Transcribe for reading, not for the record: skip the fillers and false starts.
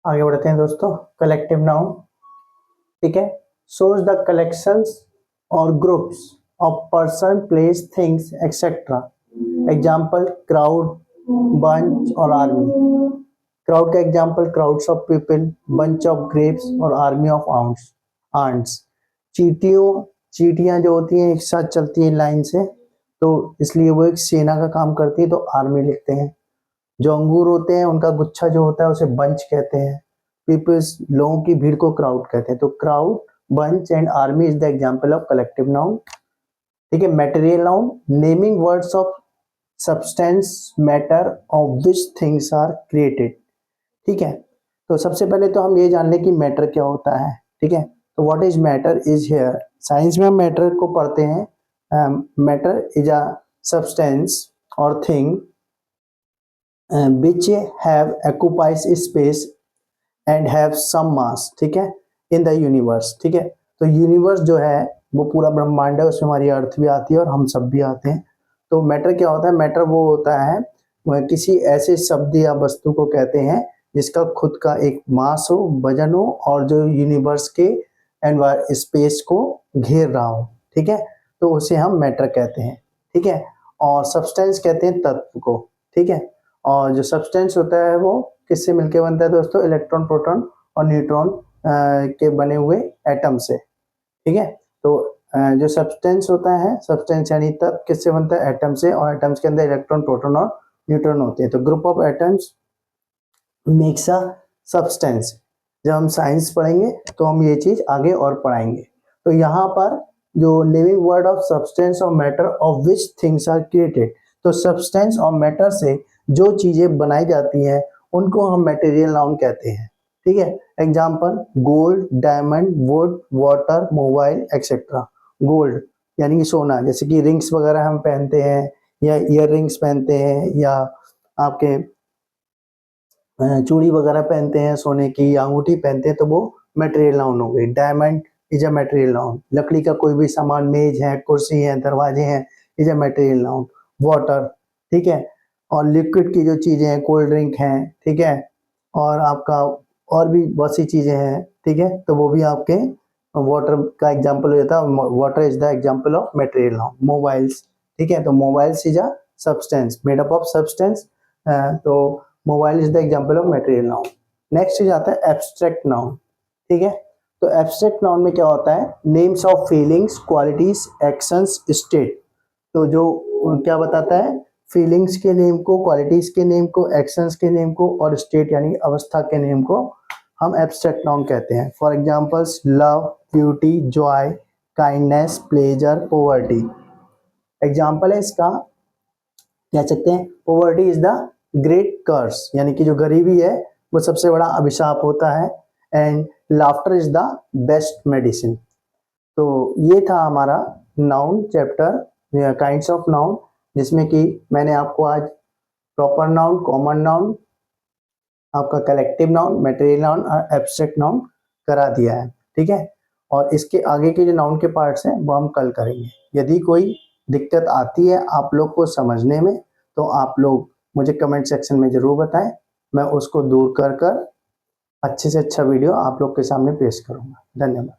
आगे बढ़ते हैं दोस्तों। कलेक्टिव नाउन, ठीक है, shows the collections or groups of person, place, things, etc. Example crowd, bunch और army। क्राउड का example crowds of people, bunch of grapes और army of ants। चीटियां जो होती हैं एक साथ चलती हैं लाइन से, तो इसलिए वो एक सेना का काम करती है, तो आर्मी लिखते हैं। जो अंगूर होते हैं उनका गुच्छा जो होता है उसे बंच कहते हैं। पीपल्स, लोगों की भीड़ को क्राउड कहते हैं। तो crowd, bunch and army is the example of collective noun. ठीक है। Material noun, naming words of substance, matter of which things are created. ठीक है। तो सबसे पहले तो हम ये जान लें कि मैटर क्या होता है। ठीक है। तो what is matter is here. Science में हम मैटर को पढ़ते हैं। मैटर इज अ सब्सटेंस और thing which have occupies space and have some mass, ठीक है, in the universe। ठीक है। तो यूनिवर्स जो है वो पूरा ब्रह्मांड है, उसमें हमारी अर्थ भी आती है और हम सब भी आते हैं। तो मैटर क्या होता है? मैटर वो होता है वह किसी ऐसे शब्द या वस्तु को कहते हैं जिसका खुद का एक मास हो, वजन हो और जो यूनिवर्स के स्पेस को घेर रहा हो। ठीक है। तो उसे हम मैटर कहते हैं। ठीक है। और सब्सटेंस कहते हैं तत्व को। ठीक है। और जो सब्सटेंस होता है वो किससे मिलके बनता है दोस्तों? इलेक्ट्रॉन, प्रोटॉन और न्यूट्रॉन के बने हुए एटम से। ठीक है। तो जो सब्सटेंस होता है, सब्सटेंस यानी तत्व किससे बनता है? एटम से, और एटम्स के अंदर इलेक्ट्रॉन, प्रोटॉन और न्यूट्रॉन होते हैं। तो group of atoms makes a substance. जब हम साइंस पढ़ेंगे तो हम ये चीज आगे और पढ़ाएंगे। तो यहाँ पर जो लिविंग वर्ड ऑफ सब्सटेंस और matter of which things are created, तो सब्सटेंस और मैटर से जो चीजें बनाई जाती हैं उनको हम मटेरियल नाउन कहते हैं। ठीक है। Example gold, diamond, would, water, mobile etcetera. Gold यानी कि सोना, जैसे कि रिंग्स वगैरह हम पहनते हैं या ईयर रिंग्स पहनते हैं या आपके चूड़ी वगैरह पहनते हैं सोने की, या अंगूठी पहनते हैं, तो वो मटेरियल नाउन हो गई। Diamond is a material noun. लकड़ी का कोई भी सामान, मेज है, कुर्सी है, दरवाजे हैं, is a material noun. Water, ठीक है। और लिक्विड की जो चीजें हैं, कोल्ड ड्रिंक है, ठीक है, और आपका और भी बहुत सी चीजें हैं, ठीक है, तो वो भी आपके वाटर का एग्जाम्पल हो जाता है। Water is the example of material noun. Mobiles, ठीक है, तो mobiles is a substance made up of substance. तो mobile is the example of material noun. Next चीज आता है एब्स्ट्रैक्ट नाउन। ठीक है। तो एब्स्ट्रैक्ट नाउन में क्या होता है? Names of feelings, qualities, actions, state. तो जो क्या बताता है? फीलिंग्स के नेम को, क्वालिटीज के नेम को, एक्शंस के नेम को और स्टेट यानी अवस्था के नेम को हम एब्स्ट्रैक्ट नाउन कहते हैं। For examples love, beauty, Joy, kindness, pleasure, poverty. Example है इसका, कह सकते हैं पॉवर्टी इज द ग्रेट कर्स, यानी कि जो गरीबी है वो सबसे बड़ा अभिशाप होता है। And laughter is the best medicine. तो ये था हमारा noun chapter, kinds of noun, जिसमें कि मैंने आपको आज प्रॉपर नाउन, कॉमन नाउन, आपका कलेक्टिव नाउन, मटेरियल नाउन और एब्स्ट्रैक्ट नाउन करा दिया है। ठीक है। और इसके आगे के जो नाउन के पार्ट्स हैं वो हम कल करेंगे। यदि कोई दिक्कत आती है आप लोग को समझने में तो आप लोग मुझे कमेंट सेक्शन में जरूर बताएं, मैं उसको दूर कर कर अच्छे से अच्छा वीडियो आप लोग के सामने पेश करूंगा। धन्यवाद।